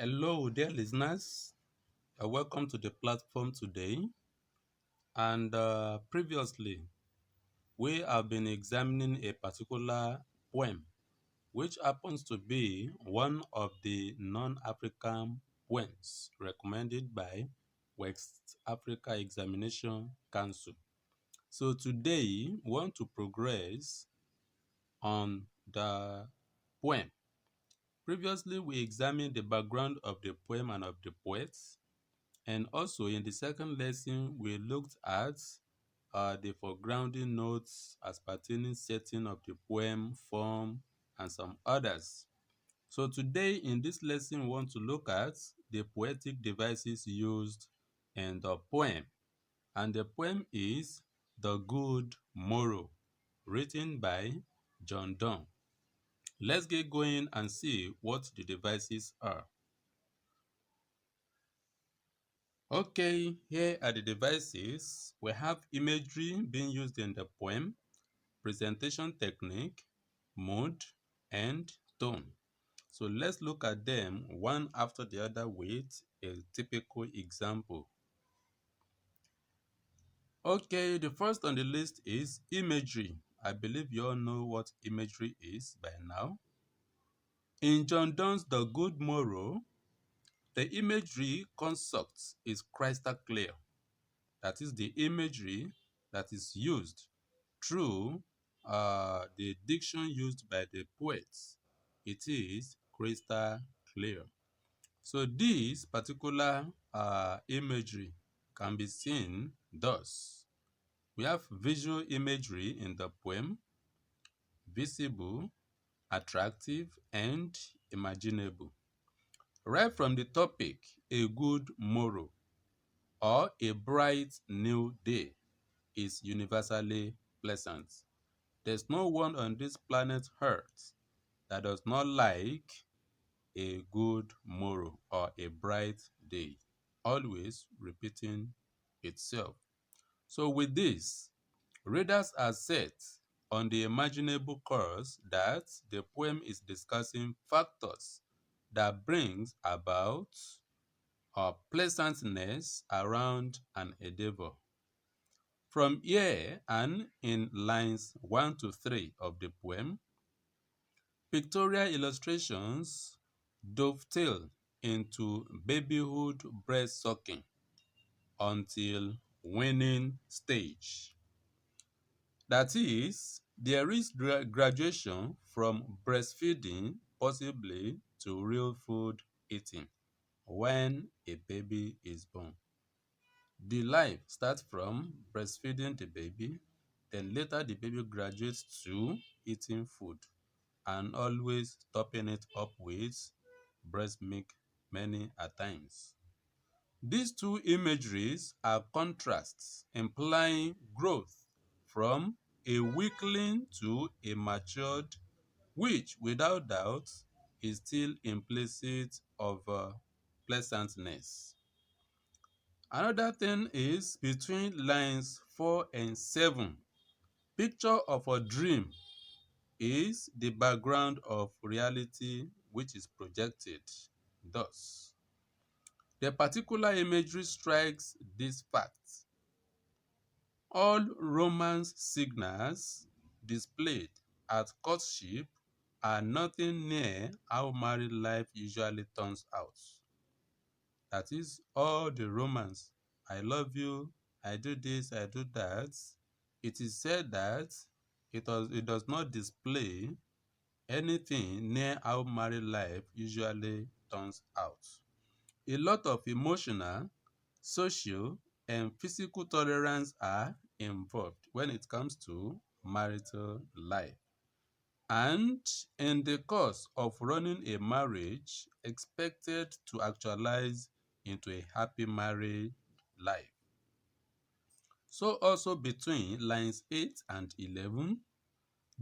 Hello, dear listeners. Welcome to the platform today. And previously, we have been examining a particular poem, which happens to be one of the non-African poems recommended by West Africa Examination Council. So today, we want to progress on the poem. Previously, we examined the background of the poem and of the poets. And also in the second lesson, we looked at the foregrounding notes as pertaining setting of the poem, form, and some others. So today in this lesson, we want to look at the poetic devices used in the poem. And the poem is The Good Morrow, written by Donne. Let's get going and see what the devices are. Okay, here are the devices. We have imagery being used in the poem, presentation technique, mood, and tone. So let's look at them one after the other with a typical example. Okay, the first on the list is imagery. I believe you all know what imagery is by now. In John Donne's The Good Morrow, the imagery construct is crystal clear. That is the imagery that is used through the diction used by the poets. It is crystal clear. So this particular imagery can be seen thus. We have visual imagery in the poem, visible, attractive, and imaginable. Right from the topic, a good morrow or a bright new day is universally pleasant. There's no one on this planet Earth that does not like a good morrow or a bright day, always repeating itself. So with this, readers are set on the imaginable course that the poem is discussing factors that brings about pleasantness around an endeavor. From here and in lines 1 to 3 of the poem, pictorial illustrations dovetail into babyhood breast sucking until weaning stage. That is, there is graduation from breastfeeding possibly to real food eating when a baby is born. The life starts from breastfeeding the baby, then later the baby graduates to eating food and always topping it up with breast milk many a times. These two imageries are contrasts implying growth from a weakling to a matured, which without doubt is still implicit of pleasantness. Another thing is between lines 4 and 7, picture of a dream is the background of reality which is projected. Thus, the particular imagery strikes this fact. All romance signals displayed at courtship are nothing near how married life usually turns out. That is, all the romance, I love you, I do this, I do that. It is said that it does not display anything near how married life usually turns out. A lot of emotional, social, and physical tolerance are involved when it comes to marital life. And in the course of running a marriage, expected to actualize into a happy married life. So also between lines 8 and 11,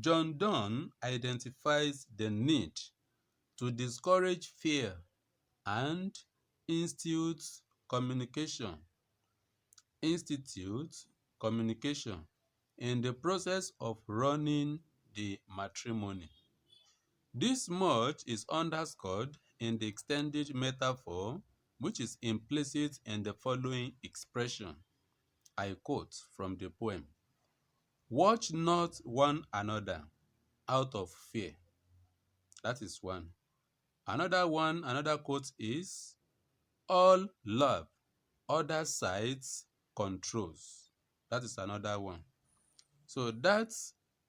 Donne identifies the need to discourage fear and institute communication. In the process of running the matrimony. This much is underscored in the extended metaphor which is implicit in the following expression. I quote from the poem: "Watch not one another out of fear." That is one. Another quote is, "All love, other sides controls." That is another one. So that,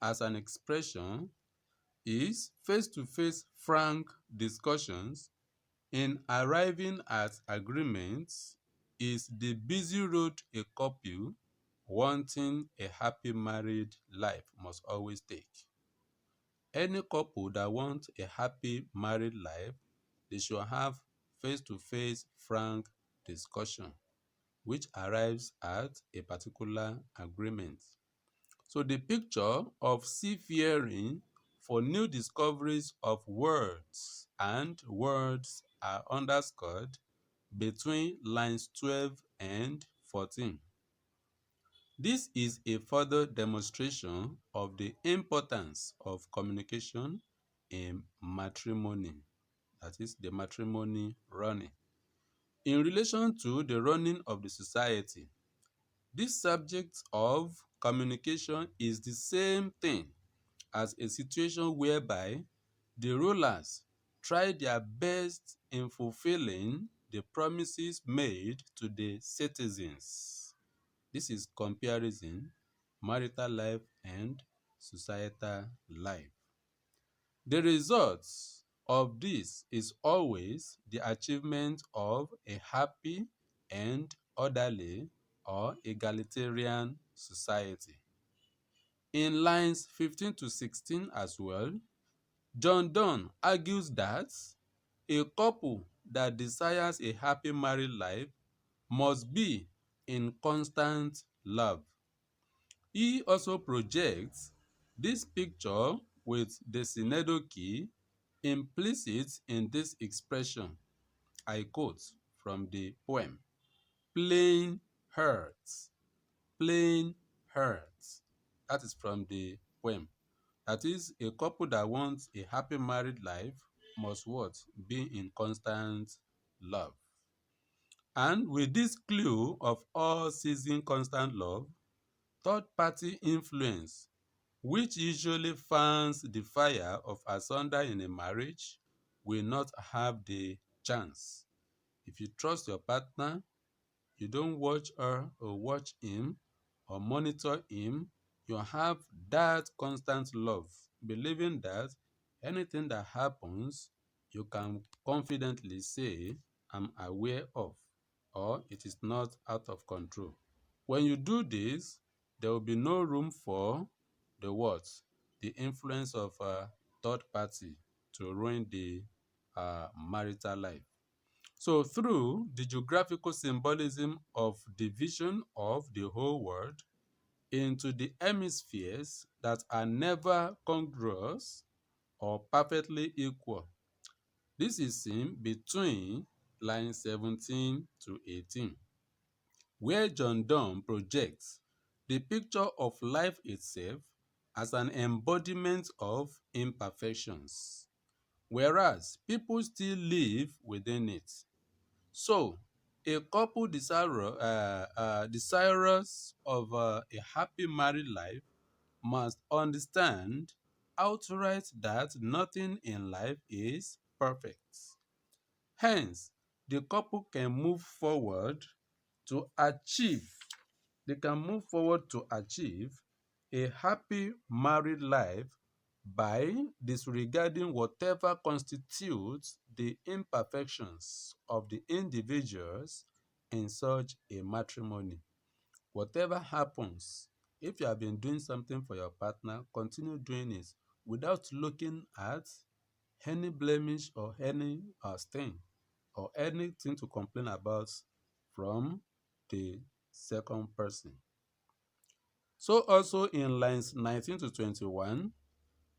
as an expression, is face-to-face frank discussions in arriving at agreements is the busy road a couple wanting a happy married life must always take. Any couple that wants a happy married life, they should have face-to-face frank discussion which arrives at a particular agreement. So the picture of seafaring for new discoveries of words and words are underscored between lines 12 and 14. This is a further demonstration of the importance of communication in matrimony, that is, the matrimony running. In relation to the running of the society, this subject of communication is the same thing as a situation whereby the rulers try their best in fulfilling the promises made to the citizens. This is comparison, marital life and societal life. The result of this is always the achievement of a happy and orderly or egalitarian society. In lines 15 to 16 as well, Donne argues that a couple that desires a happy married life must be in constant love. He also projects this picture with the synecdoche implicit in this expression. I quote from the poem: "Plain hurts, plain hurts." That is from the poem. That is, a couple that wants a happy married life must what? Be in constant love. And with this clue of all-season constant love, third-party influence, which usually fans the fire of asunder in a marriage, will not have the chance. If you trust your partner, you don't watch her or watch him or monitor him, you have that constant love, believing that anything that happens, you can confidently say, "I'm aware of," or "it is not out of control." When you do this, there will be no room for the what? The influence of a third party to ruin the marital life. So through the geographical symbolism of division of the whole world into the hemispheres that are never congruous or perfectly equal, this is seen between lines 17 to 18, where John Donne projects the picture of life itself as an embodiment of imperfections, whereas people still live within it. So, a couple desirous of a happy married life must understand outright that nothing in life is perfect. Hence, the couple can move forward to achieve, a happy married life by disregarding whatever constitutes the imperfections of the individuals in such a matrimony. Whatever happens, if you have been doing something for your partner, continue doing it without looking at any blemish or any stain or anything to complain about from the second person. So also in lines 19 to 21,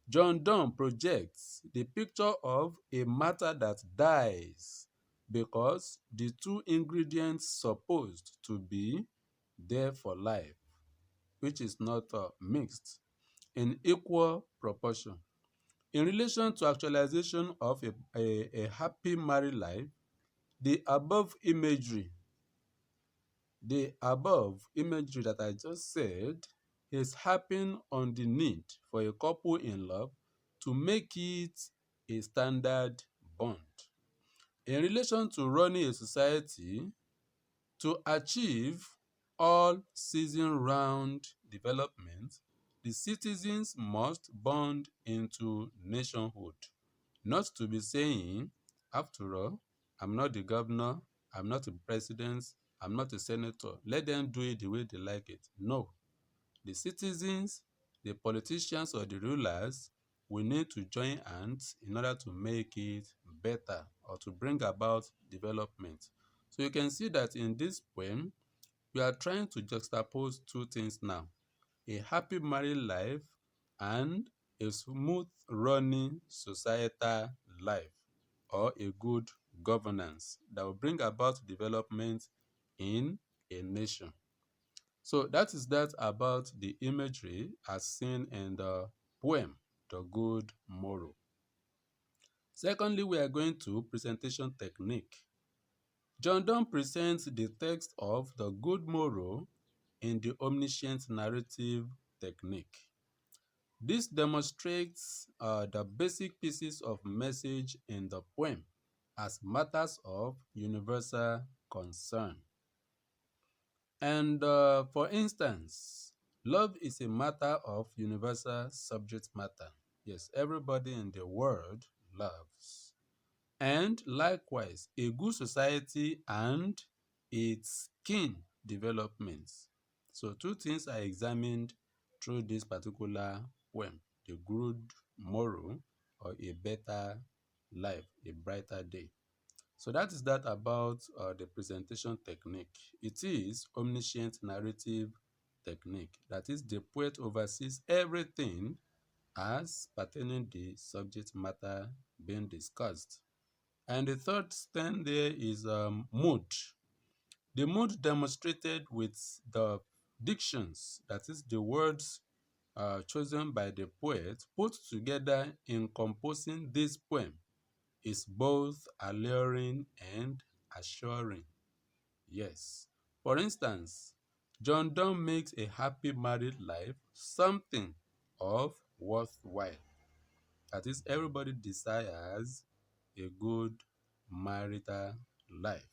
John Donne projects the picture of a matter that dies because the two ingredients supposed to be there for life, which is not mixed in equal proportion. In relation to actualization of a happy married life, the above imagery that I just said is harping on the need for a couple in love to make it a standard bond. In relation to running a society, to achieve all season-round development, the citizens must bond into nationhood. Not to be saying, after all, I'm not the governor, I'm not the president, I'm not a senator. Let them do it the way they like it. No. The citizens, the politicians, or the rulers will need to join hands in order to make it better or to bring about development. So you can see that in this poem, we are trying to juxtapose two things now: a happy married life and a smooth running societal life, or a good governance that will bring about development in a nation. So that is that about the imagery as seen in the poem, The Good Morrow. Secondly, we are going to presentation technique. John Donne presents the text of The Good Morrow in the omniscient narrative technique. This demonstrates the basic pieces of message in the poem as matters of universal concern. And for instance, love is a matter of universal subject matter. Yes, everybody in the world loves. And likewise, a good society and its keen developments. So two things are examined through this particular poem: the good morrow, or a better life, a brighter day. So that is that about the presentation technique. It is omniscient narrative technique. That is, the poet oversees everything as pertaining the subject matter being discussed. And the third stand there is mood. The mood demonstrated with the dictions, that is, the words chosen by the poet, put together in composing this poem, is both alluring and assuring. Yes. For instance, John Donne makes a happy married life something of worthwhile. That is, everybody desires a good marital life.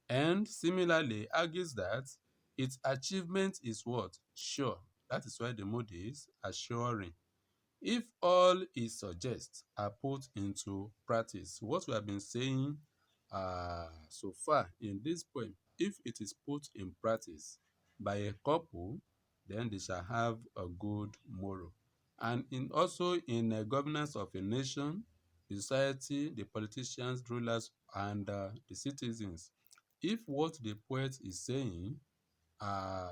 And similarly argues that its achievement is what? Sure. That is why the mood is assuring. If all it suggests are put into practice, what we have been saying so far in this poem, if it is put in practice by a couple, then they shall have a good morrow. And also in the governance of a nation, the society, the politicians, rulers, and the citizens, if what the poet is saying, uh,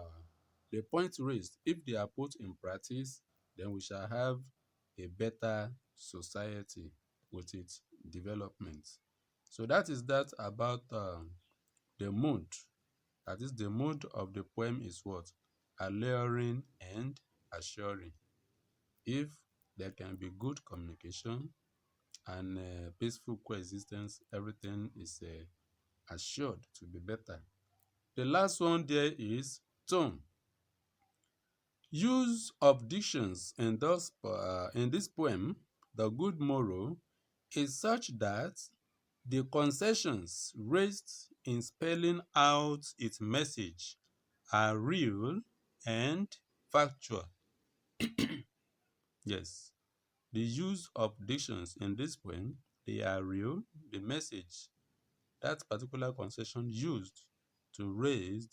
the points raised, if they are put in practice, then we shall have a better society with its development. So that is that about the mood. That is, the mood of the poem is what? Alluring and assuring. If there can be good communication and peaceful coexistence, everything is assured to be better. The last one there is tone. Use of dictions in this poem, The Good Morrow, is such that the concessions raised in spelling out its message are real and factual. Yes, the use of dictions in this poem, they are real. The message, that particular concession used to raise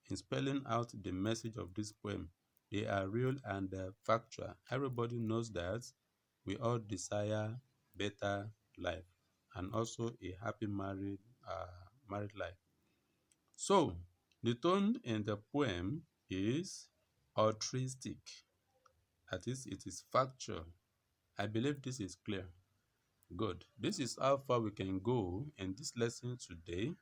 in spelling out the message of this poem, they are real and factual. Everybody knows that we all desire better life and also a happy married life. So the tone in the poem is altruistic. That is, it is factual. I believe this is clear. Good. This is how far we can go in this lesson today.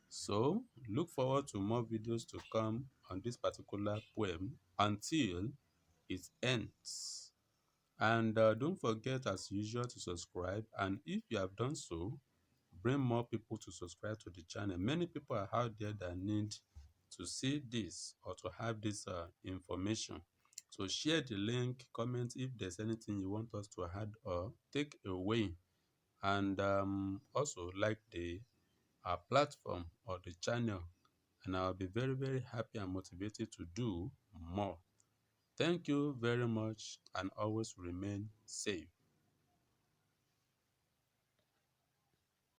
So look forward to more videos to come on this particular poem until it ends. And don't forget, as usual, to subscribe. And if you have done so, bring more people to subscribe to the channel. Many people are out there that need to see this or to have this information. So share the link, comment if there's anything you want us to add or take away. And also like the platform or the channel, and I'll be very, very happy and motivated to do more. Thank you very much, and always remain safe.